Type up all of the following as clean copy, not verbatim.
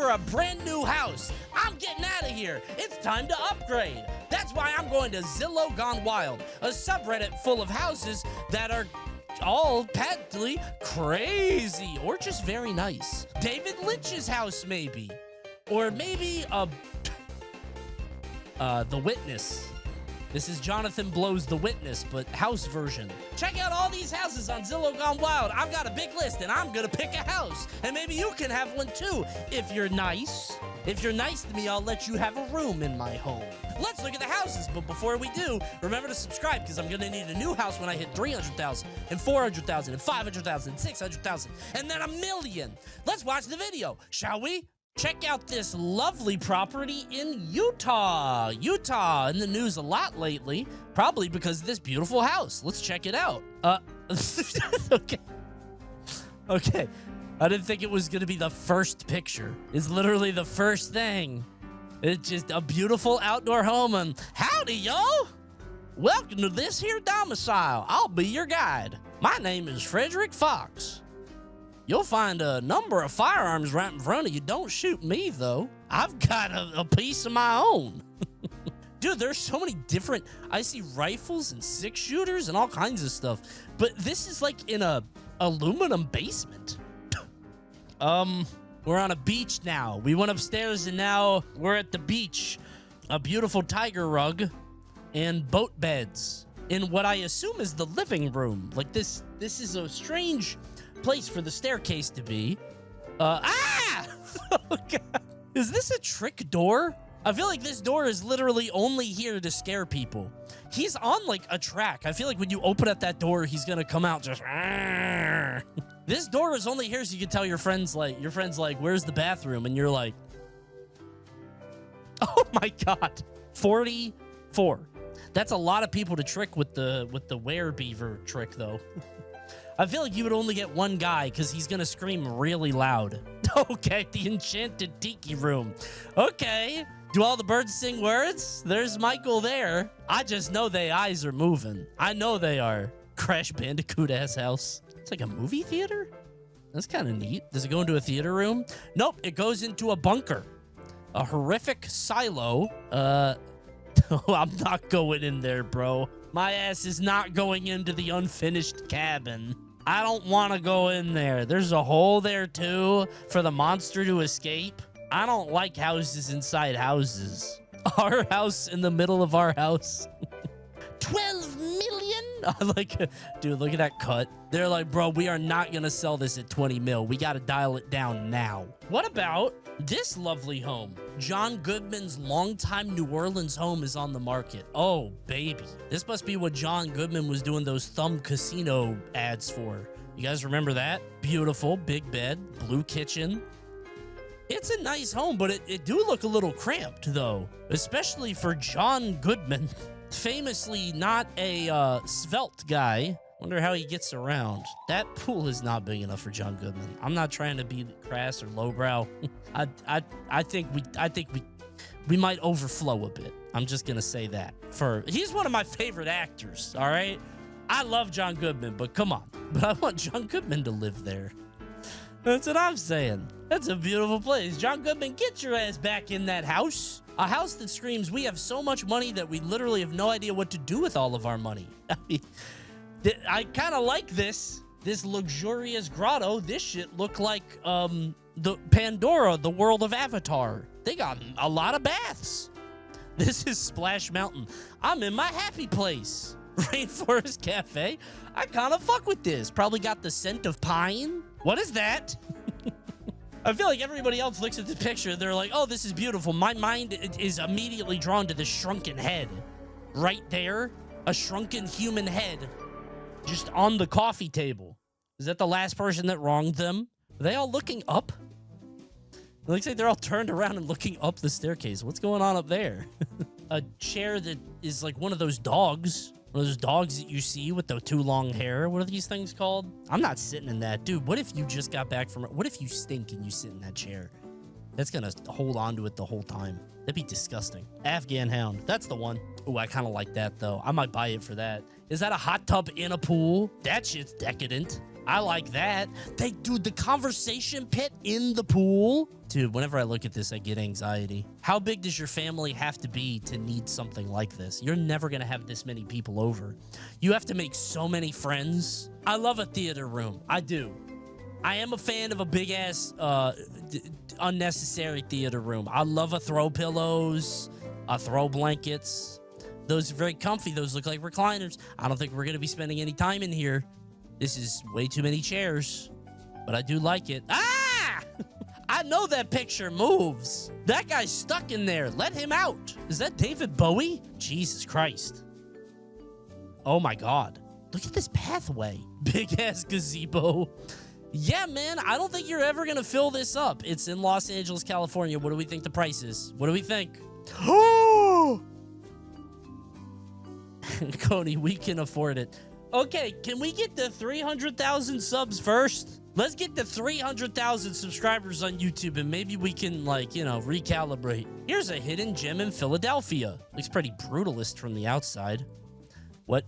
for a brand new house. I'm getting out of here. It's time to upgrade. That's why I'm going to Zillow Gone Wild, a subreddit full of houses that are all patently crazy or just very nice. David Lynch's house, maybe. Or maybe The Witness. This is Jonathan Blow's The Witness, but house version. Check out all these houses on Zillow Gone Wild. I've got a big list, and I'm gonna pick a house. And maybe you can have one too, if you're nice. If you're nice to me, I'll let you have a room in my home. Let's look at the houses, but before we do, remember to subscribe, because I'm gonna need a new house when I hit 300,000, and 400,000, and 500,000, and 600,000, and then 1 million. Let's watch the video, shall we? Check out this lovely property in Utah. Utah in the news a lot lately, probably because of this beautiful house. Let's check it out. Okay. Okay. I didn't think it was going to be the first picture. It's literally the first thing. It's just a beautiful outdoor home. And howdy, yo. Welcome to this here domicile. I'll be your guide. My name is Frederick Fox. You'll find a number of firearms right in front of you. Don't shoot me, though. I've got a piece of my own. Dude, there's so many different... I see rifles and 6-shooters and all kinds of stuff. But this is like in a aluminum basement. We're on a beach now. We went upstairs and now we're at the beach. A beautiful tiger rug and boat beds in what I assume is the living room. Like this is a strange... place for the staircase to be. Oh God. Is this a trick door? I feel like this door is literally only here to scare people. He's on like a track. I feel like when you open up that door, he's gonna come out just. This door is only here so you can tell your friends like, where's the bathroom? And you're like, oh my God, 44. That's a lot of people to trick with the werebeaver trick though. I feel like you would only get one guy because he's going to scream really loud. Okay, the enchanted tiki room. Okay, do all the birds sing words? There's Michael there. I just know they eyes are moving. I know they are. Crash Bandicoot-ass house. It's like a movie theater? That's kind of neat. Does it go into a theater room? Nope, it goes into a bunker. A horrific silo. I'm not going in there, bro. My ass is not going into the unfinished cabin. I don't want to go in there. There's a hole there, too, for the monster to escape. I don't like houses inside houses. Our house in the middle of our house. 12 million? Like, dude, look at that cut. They're like, bro, we are not going to sell this at 20 mil. We got to dial it down now. What about this lovely home? John Goodman's longtime New Orleans home is on the market. Oh, baby. This must be what John Goodman was doing those thumb casino ads for. You guys remember that? Beautiful, big bed, blue kitchen. It's a nice home, but it do look a little cramped, though. Especially for John Goodman. Famously not a svelte guy. Wonder how he gets around. That pool is not big enough for John Goodman. I'm not trying to be crass or lowbrow. I think we might overflow a bit. I'm just gonna say that. He's one of my favorite actors. All right, I love John Goodman, but come on. But I want John Goodman to live there. That's what I'm saying. That's a beautiful place. John Goodman, get your ass back in that house. A house that screams, we have so much money that we literally have no idea what to do with all of our money. I mean, I kind of like this luxurious grotto. This shit look like the Pandora, the world of Avatar. They got a lot of baths. This is Splash Mountain. I'm in my happy place. Rainforest Cafe. I kind of fuck with this. Probably got the scent of pine. What is that? I feel like everybody else looks at the picture. They're like, oh, this is beautiful. My mind is immediately drawn to the shrunken head. Right there. A shrunken human head. Just on the coffee table. Is that the last person that wronged them? Are they all looking up? It looks like they're all turned around and looking up the staircase. What's going on up there? A chair that is like one of those dogs. One of those dogs that you see with the too long hair. What are these things called? I'm not sitting in that. Dude, what if you just got back from... What if you stink and you sit in that chair? That's gonna hold on to it the whole time. That'd be disgusting. Afghan Hound. That's the one. Oh, I kind of like that, though. I might buy it for that. Is that a hot tub in a pool? That shit's decadent. I like that. Dude, the conversation pit in the pool. Dude, whenever I look at this, I get anxiety. How big does your family have to be to need something like this? You're never going to have this many people over. You have to make so many friends. I love a theater room. I do. I am a fan of a big-ass, unnecessary theater room. I love a throw pillows, a throw blankets. Those are very comfy. Those look like recliners. I don't think we're going to be spending any time in here. This is way too many chairs, but I do like it. Ah! I know that picture moves. That guy's stuck in there. Let him out. Is that David Bowie? Jesus Christ. Oh my God. Look at this pathway. Big ass gazebo. Yeah, man, I don't think you're ever going to fill this up. It's in Los Angeles, California. What do we think the price is? What do we think? Coney, we can afford it. Okay, can we get to 300,000 subs first? Let's get to 300,000 subscribers on YouTube, and maybe we can, like, you know, recalibrate. Here's a hidden gem in Philadelphia. Looks pretty brutalist from the outside. What?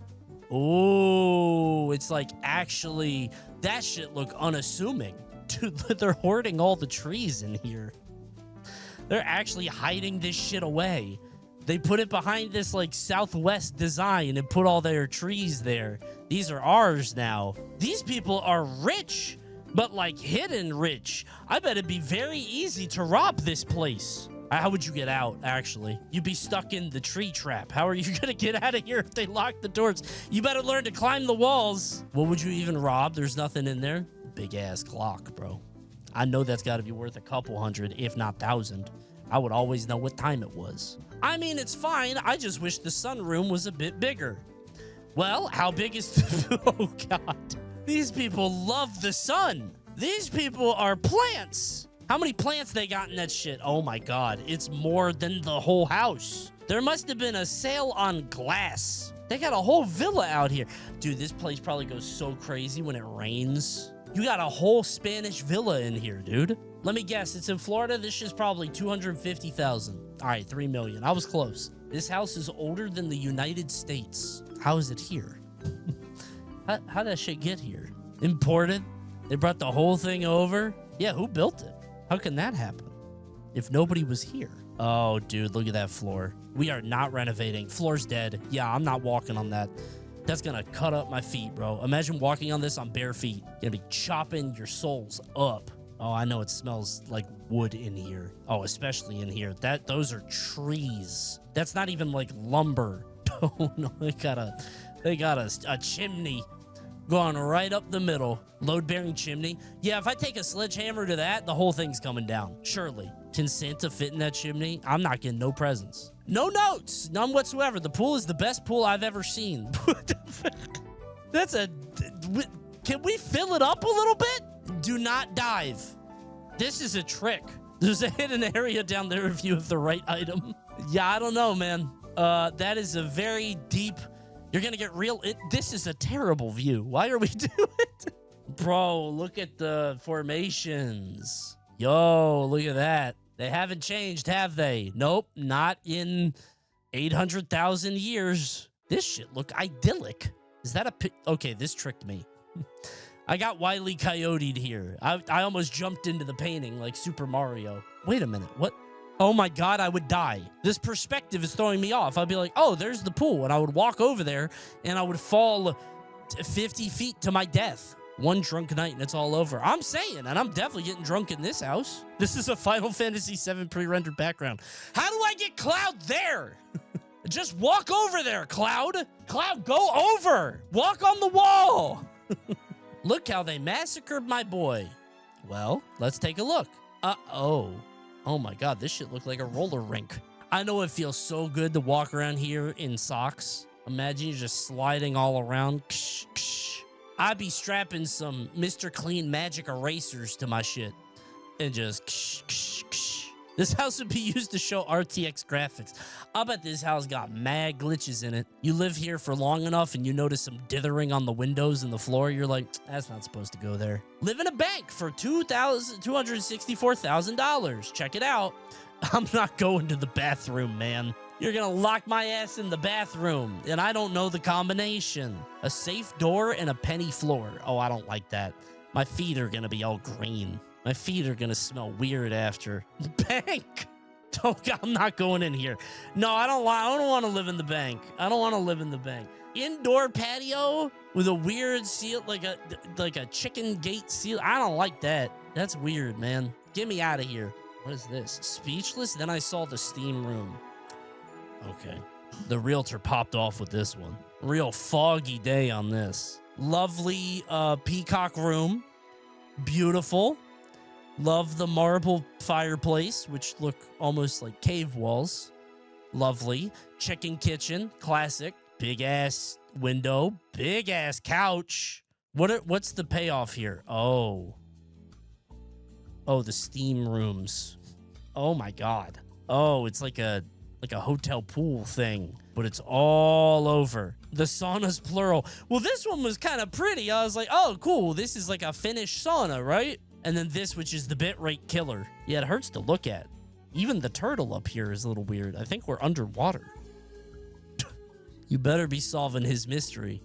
Oh, it's like actually, that shit look unassuming. Dude, they're hoarding all the trees in here. They're actually hiding this shit away. They put it behind this, like, Southwest design and put all their trees there. These are ours now. These people are rich, but, like, hidden rich. I bet it'd be very easy to rob this place. How would you get out, actually? You'd be stuck in the tree trap. How are you going to get out of here if they lock the doors? You better learn to climb the walls. What would you even rob? There's nothing in there. Big-ass clock, bro. I know that's got to be worth a couple hundred, if not thousand. I would always know what time it was. I mean, it's fine. I just wish the sunroom was a bit bigger. Well, how big is the... Oh, God. These people love the sun. These people are plants. How many plants they got in that shit? Oh, my God. It's more than the whole house. There must have been a sale on glass. They got a whole villa out here. Dude, this place probably goes so crazy when it rains. You got a whole Spanish villa in here, dude. Let me guess. It's in Florida. This shit's probably 250,000. All right, 3 million. I was close. This house is older than the United States. How is it here? How'd that shit get here? Imported? They brought the whole thing over? Yeah, who built it? How can that happen if nobody was here? Oh, dude, look at that floor. We are not renovating. Floor's dead. Yeah, I'm not walking on that. That's gonna cut up my feet, bro. Imagine walking on this on bare feet. You're gonna be chopping your soles up. Oh, I know it smells like wood in here. Oh, especially in here. Those are trees. That's not even like lumber. Oh no, they got a chimney going right up the middle. Load-bearing chimney. Yeah, if I take a sledgehammer to that, the whole thing's coming down. Surely. Can Santa fit in that chimney? I'm not getting no presents. No notes. None whatsoever. The pool is the best pool I've ever seen. Can we fill it up a little bit? Do not dive. This is a trick. There's a hidden area down there if you have the right item. Yeah, I don't know, man. That is a very deep... You're gonna get real... This is a terrible view. Why are we doing it? Bro, look at the formations. Yo, look at that. They haven't changed, have they? Nope, not in 800,000 years. This shit look idyllic. Is that a... Okay, this tricked me. I got Wile E. Coyote'd here. I almost jumped into the painting like Super Mario. Wait a minute, what? Oh my God, I would die. This perspective is throwing me off. I'd be like, oh, there's the pool. And I would walk over there and I would fall 50 feet to my death. One drunk night and it's all over. I'm saying, and I'm definitely getting drunk in this house. This is a Final Fantasy VII pre-rendered background. How do I get Cloud there? Just walk over there, Cloud. Cloud, go over. Walk on the wall. Look how they massacred my boy. Well, let's take a look. Uh-oh. Oh my God, this shit looked like a roller rink. I know it feels so good to walk around here in socks. Imagine you're just sliding all around. Ksh, ksh. I'd be strapping some Mr. Clean magic erasers to my shit and just ksh, ksh, ksh. This house would be used to show RTX graphics. I bet this house got mad glitches in it. You live here for long enough and you notice some dithering on the windows and the floor. You're like, that's not supposed to go there. Live in a bank for $264,000. Check it out. I'm not going to the bathroom, man. You're gonna lock my ass in the bathroom, and I don't know the combination. A safe door and a penny floor. Oh, I don't like that. My feet are gonna be all green. My feet are gonna smell weird after. Bank! I'm not going in here. No, I don't want to live in the bank. I don't want to live in the bank. Indoor patio with a weird seal, like a chicken gate seal. I don't like that. That's weird, man. Get me out of here. What is this? Speechless? Then I saw the steam room. Okay. The realtor popped off with this one. Real foggy day on this. Lovely peacock room. Beautiful. Love the marble fireplace, which look almost like cave walls. Lovely. Chicken kitchen. Classic. Big ass window. Big ass couch. What's the payoff here? Oh, the steam rooms. Oh my God. Oh, it's like a hotel pool thing, but it's all over. The sauna's plural. Well, this one was kind of pretty. I was like, oh, cool. This is like a Finnish sauna, right? And then this, which is the bitrate killer. Yeah, it hurts to look at. Even the turtle up here is a little weird. I think we're underwater. You better be solving his mystery.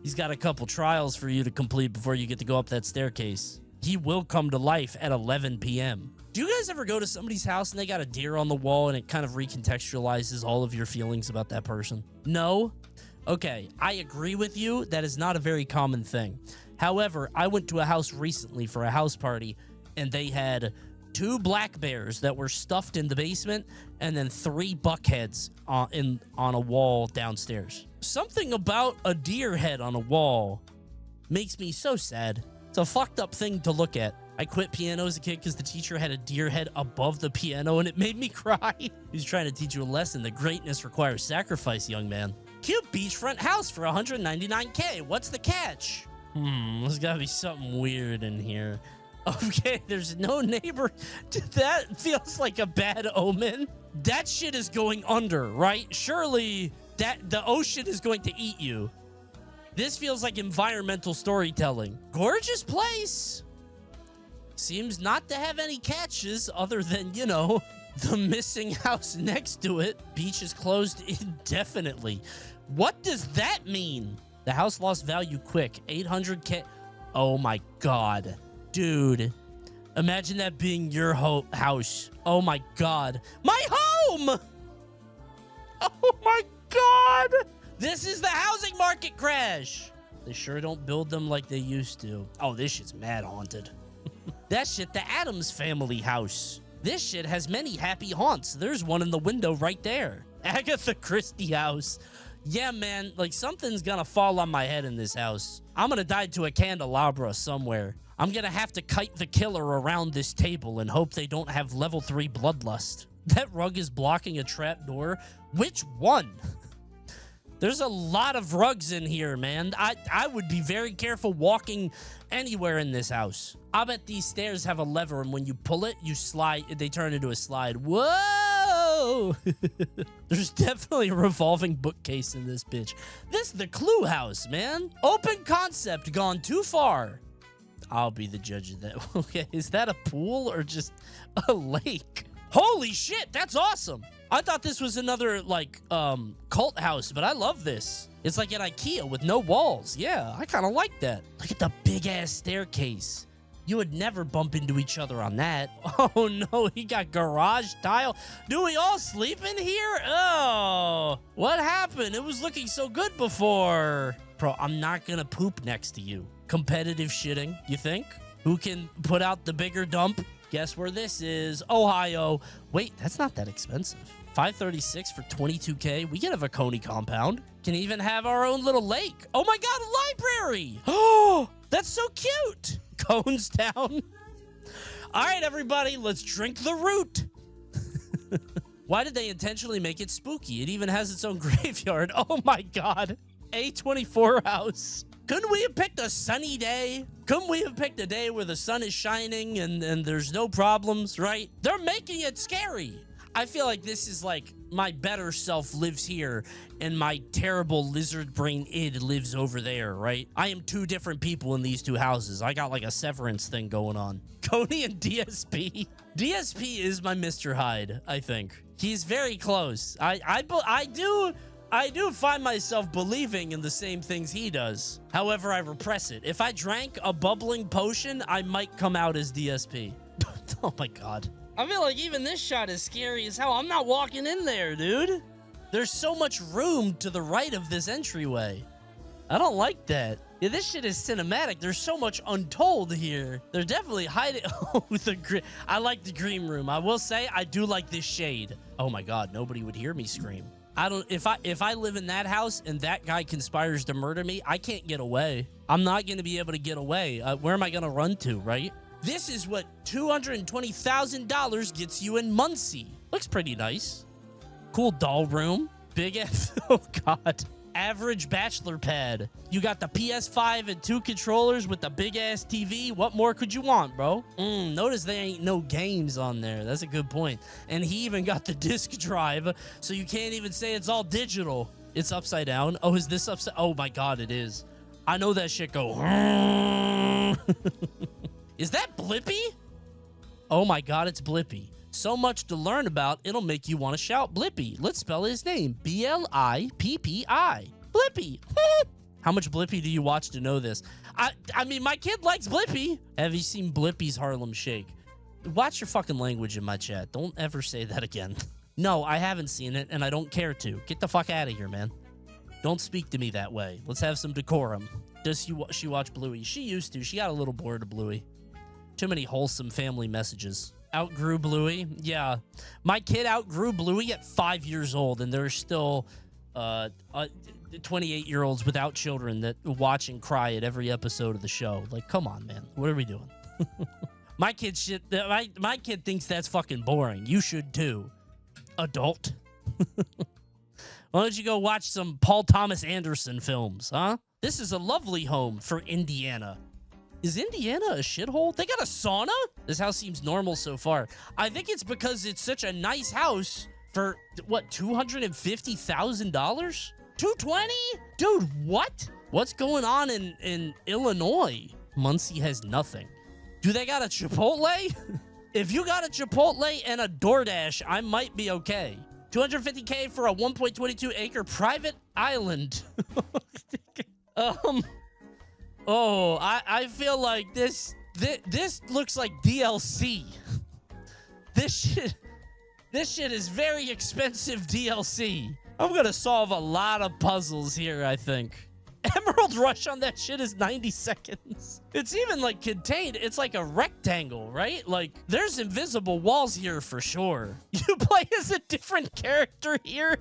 He's got a couple trials for you to complete before you get to go up that staircase. He will come to life at 11 p.m. Do you guys ever go to somebody's house and they got a deer on the wall and it kind of recontextualizes all of your feelings about that person? No? Okay, I agree with you. That is not a very common thing. However, I went to a house recently for a house party, and they had 2 black bears that were stuffed in the basement, and then 3 buck heads on a wall downstairs. Something about a deer head on a wall makes me so sad. It's a fucked up thing to look at. I quit piano as a kid because the teacher had a deer head above the piano, and it made me cry. He's trying to teach you a lesson that greatness requires sacrifice, young man. Cute beachfront house for $199K. What's the catch? There's gotta be something weird in here. Okay, there's no neighbor. That feels like a bad omen. That shit is going under, right? Surely the ocean is going to eat you. This feels like environmental storytelling. Gorgeous place. Seems not to have any catches other than, the missing house next to it. Beach is closed indefinitely. What does that mean? The house lost value quick. 800K. Oh my God. Dude. Imagine that being your house. Oh my God. My home! Oh my God! This is the housing market crash. They sure don't build them like they used to. Oh, this shit's mad haunted. That shit, the Addams Family house. This shit has many happy haunts. There's one in the window right there. Agatha Christie house. Yeah, man, like something's gonna fall on my head in this house. I'm gonna die to a candelabra somewhere. I'm gonna have to kite the killer around this table and hope they don't have level 3 bloodlust. That rug is blocking a trap door. Which one? There's a lot of rugs in here, man. I would be very careful walking anywhere in this house. I bet these stairs have a lever, and when you pull it, you slide. They turn into a slide. Whoa! There's definitely a revolving bookcase in this bitch. This is the Clue house, man. Open concept gone too far. I'll be the judge of that. Okay, is that a pool or just a lake? Holy shit, that's awesome. I thought this was another, cult house, but I love this. It's like at IKEA with no walls. Yeah, I kind of like that. Look at the big-ass staircase. You would never bump into each other on that. Oh, no, he got garage tile. Do we all sleep in here? Oh, what happened? It was looking so good before. Bro, I'm not going to poop next to you. Competitive shitting, you think? Who can put out the bigger dump? Guess where this is? Ohio. Wait, that's not that expensive. $536 for $22K. We can have a Coney compound. Can even have our own little lake. Oh my God, a library. Oh, that's so cute. Cones down. All right, everybody, let's drink the root. Why did they intentionally make it spooky? It even has its own graveyard. Oh my God. A24 house. Couldn't we have picked a sunny day? Couldn't we have picked a day where the sun is shining and there's no problems, right? They're making it scary. I feel like this is like my better self lives here and my terrible lizard brain id lives over there, right? I am 2 different people in these 2 houses. I got like a severance thing going on. Coney and DSP. DSP is my Mr. Hyde, I think. He's very close. I do find myself believing in the same things he does. However, I repress it. If I drank a bubbling potion, I might come out as DSP. Oh my God. I feel like even this shot is scary as hell. I'm not walking in there, dude. There's so much room to the right of this entryway. I don't like that. Yeah, this shit is cinematic. There's so much untold here. They're definitely hiding. Oh, I like the green room. I will say I do like this shade. Oh my God, nobody would hear me scream. If I live in that house and that guy conspires to murder me, I can't get away. I'm not going to be able to get away. Where am I going to run to, right? This is what $220,000 gets you in Muncie. Looks pretty nice. Cool doll room. Big F. Oh God. Average bachelor pad. You got the PS5 and 2 controllers with the big ass TV. What more could you want, bro? Notice there ain't no games on there. That's a good point. And he even got the disc drive, so you can't even say it's all digital. It's upside down. Oh, is this upside? Oh my God, it is. I know that shit go. Is that Blippy? Oh my God, it's Blippy. So much to learn about, it'll make you want to shout Blippy. Let's spell his name. B-L-I-P-P-I. Blippy. How much Blippy do you watch to know this? I mean, my kid likes Blippy. Have you seen Blippy's Harlem Shake? Watch your fucking language in my chat. Don't ever say that again. No, I haven't seen it, and I don't care to. Get the fuck out of here, man. Don't speak to me that way. Let's have some decorum. Does she watch Bluey? She used to. She got a little bored of Bluey. Too many wholesome family messages. Outgrew Bluey. Yeah. My kid outgrew Bluey at 5 years old, and there's still 28-year-olds without children that watch and cry at every episode of the show. Like, come on, man. What are we doing? My kid thinks that's fucking boring. You should too. Adult. Why don't you go watch some Paul Thomas Anderson films, huh? This is a lovely home for Indiana. Is Indiana a shithole? They got a sauna? This house seems normal so far. I think it's because it's such a nice house for, what, $250,000? $220,000? Dude, what? What's going on in Illinois? Muncie has nothing. Do they got a Chipotle? If you got a Chipotle and a DoorDash, I might be okay. $250K for a 1.22 acre private island. Oh, I feel like this looks like DLC. This shit is very expensive DLC. I'm gonna solve a lot of puzzles here, I think. Emerald Rush on that shit is 90 seconds. It's even like contained. It's like a rectangle, right? Like there's invisible walls here for sure. You play as a different character here.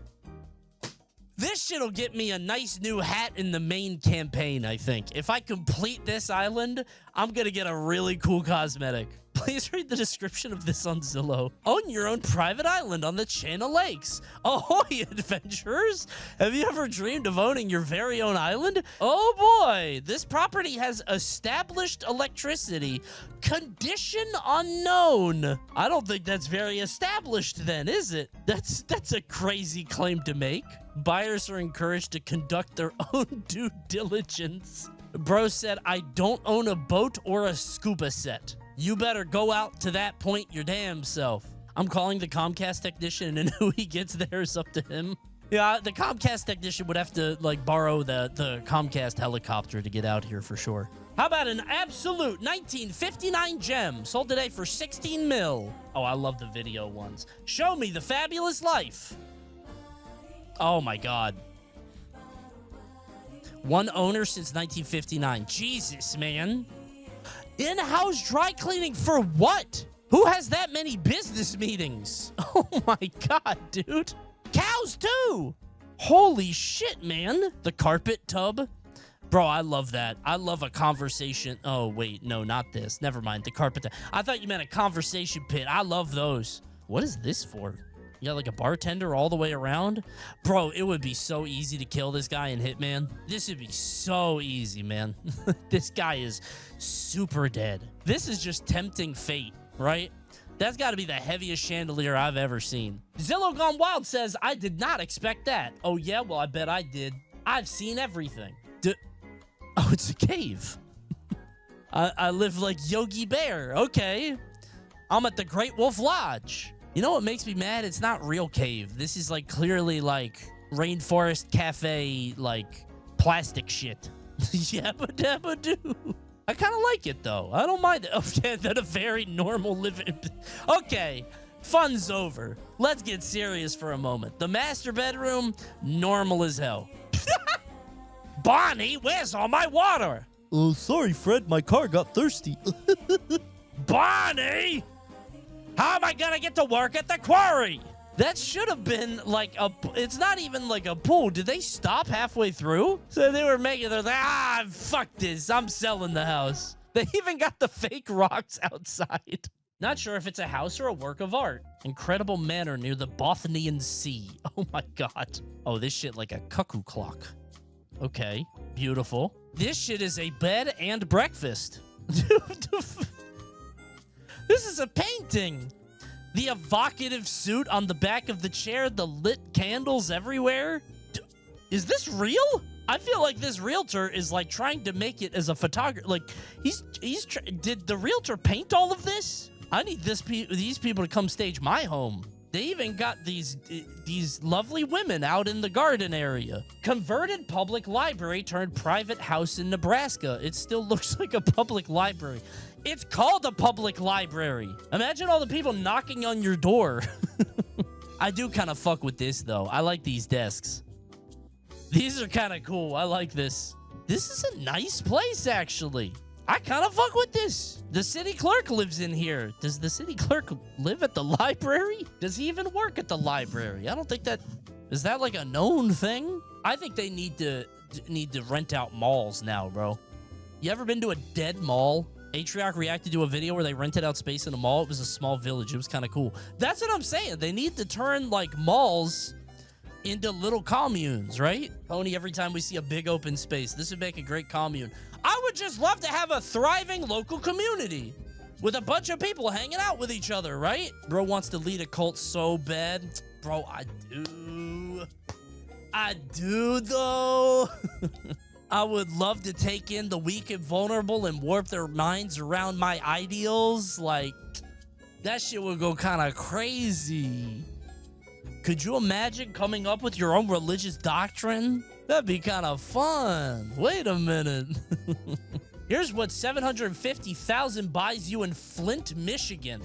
This shit'll get me a nice new hat in the main campaign, I think. If I complete this island, I'm gonna get a really cool cosmetic. Please read the description of this on Zillow. Own your own private island on the Channel Lakes. Ahoy, adventurers! Have you ever dreamed of owning your very own island? Oh boy, this property has established electricity. Condition unknown. I don't think that's very established then, is it? That's a crazy claim to make. Buyers are encouraged to conduct their own due diligence. Bro said, I don't own a boat or a scuba set. You better go out to that point your damn self. I'm calling the Comcast technician, and who he gets there is up to him. Yeah, the Comcast technician would have to, like, borrow the Comcast helicopter to get out here for sure. How about an absolute 1959 gem sold today for 16 mil? Oh, I love the video ones. Show me the fabulous life. Oh, my God. One owner since 1959. Jesus, man. In-house dry cleaning for what? Who has that many business meetings? Oh my God, dude. Cows too. Holy shit, man. The carpet tub. Bro, I love that. I love a conversation. Oh, wait. No, not this. Never mind. The carpet tub. I thought you meant a conversation pit. I love those. What is this for? You got like a bartender all the way around? Bro, it would be so easy to kill this guy in Hitman. This would be so easy, man. This guy is super dead. This is just tempting fate, right? That's got to be the heaviest chandelier I've ever seen. Zillow Gone Wild says, I did not expect that. Oh, yeah? Well, I bet I did. I've seen everything. Oh, it's a cave. I live like Yogi Bear. Okay. I'm at the Great Wolf Lodge. You know what makes me mad? It's not real cave. This is like clearly like rainforest cafe, like plastic shit. Yabba dabba doo. I kind of like it though. I don't mind it. Okay, that's a very normal living. Okay, fun's over. Let's get serious for a moment. The master bedroom, normal as hell. Bonnie, where's all my water? Oh, sorry, Fred. My car got thirsty. Bonnie! How am I gonna get to work at the quarry? That should have been like a... It's not even like a pool. Did they stop halfway through? So they were making... They're like, fuck this. I'm selling the house. They even got the fake rocks outside. Not sure if it's a house or a work of art. Incredible manor near the Bothnian Sea. Oh my God. Oh, this shit like a cuckoo clock. Okay, beautiful. This shit is a bed and breakfast. This is a painting. The evocative suit on the back of the chair, the lit candles everywhere. Is this real? I feel like this realtor is like trying to make it as a photographer. Like did the realtor paint all of this? I need these people to come stage my home. They even got these lovely women out in the garden area. Converted public library turned private house in Nebraska. It still looks like a public library. It's called a public library. Imagine all the people knocking on your door. I do kind of fuck with this, though. I like these desks. These are kind of cool. I like this. This is a nice place, actually. I kind of fuck with this. The city clerk lives in here. Does the city clerk live at the library? Does he even work at the library? I don't think that... Is that like a known thing? I think they need to rent out malls now, bro. You ever been to a dead mall? Atrioc reacted to a video where they rented out space in a mall. It was a small village. It was kind of cool. That's what I'm saying. They need to turn, like, malls into little communes, right? Coney, every time we see a big open space, this would make a great commune. I would just love to have a thriving local community with a bunch of people hanging out with each other, right? Bro wants to lead a cult so bad. Bro, I do. I do, though. I would love to take in the weak and vulnerable and warp their minds around my ideals. Like, that shit would go kind of crazy. Could you imagine coming up with your own religious doctrine? That'd be kind of fun. Wait a minute. Here's what $750,000 buys you in Flint, Michigan.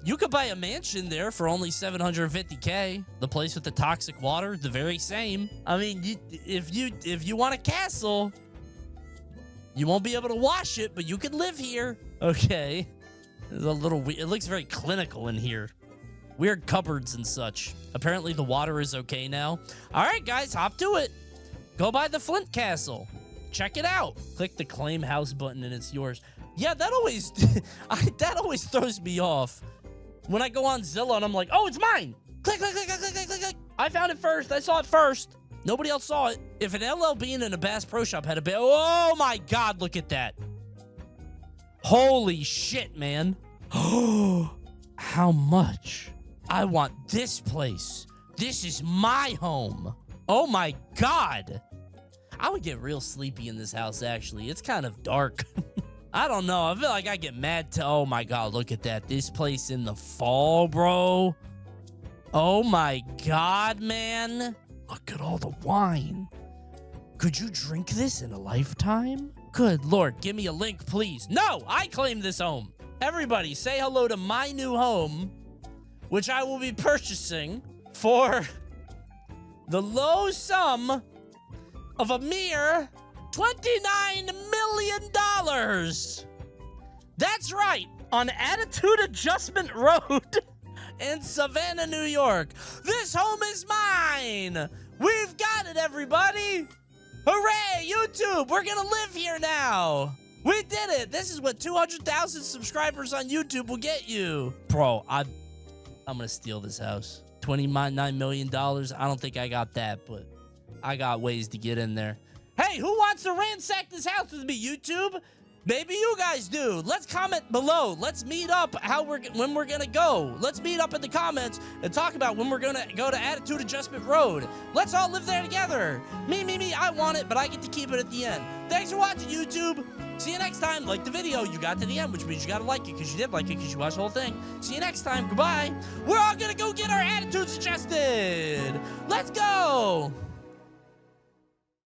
You could buy a mansion there for only $750K. The place with the toxic water, the very same. I mean, if you want a castle, you won't be able to wash it, but you can live here. Okay. It's a little weird. It looks very clinical in here. Weird cupboards and such. Apparently the water is okay now. All right, guys, hop to it. Go buy the Flint Castle. Check it out. Click the claim house button and it's yours. Yeah, that always that always throws me off. When I go on Zillow and I'm like, oh, it's mine. Click, click, click, click, click, click, click. I found it first. I saw it first. Nobody else saw it. If an LL Bean and a Bass Pro Shop had a bit, oh my God, look at that. Holy shit, man. Oh, how much? I want this place. This is my home. Oh my God. I would get real sleepy in this house, actually. It's kind of dark. I don't know. I feel like I get mad to... Oh my God, look at that. This place in the fall, bro. Oh my God, man. Look at all the wine. Could you drink this in a lifetime? Good Lord, give me a link, please. No, I claim this home. Everybody, say hello to my new home, which I will be purchasing for the low sum of a mere $29 million. That's right, on Attitude Adjustment Road in Savannah, New York. This home is mine. We've got it, everybody. Hooray, YouTube, we're gonna live here now. We did it. This is what 200,000 subscribers on YouTube will get you. Bro, I'm gonna steal this house. $29 million. I don't think I got that, but I got ways to get in there. Hey, who wants to ransack this house with me, YouTube? Maybe you guys do. Let's comment below. Let's meet up when we're gonna go. Let's meet up in the comments and talk about when we're gonna go to Attitude Adjustment Road. Let's all live there together. Me, I want it, but I get to keep it at the end. Thanks for watching, YouTube. See you next time. Like the video. You got to the end, which means you got to like it because you did like it because you watched the whole thing. See you next time. Goodbye. We're all going to go get our attitudes adjusted. Let's go.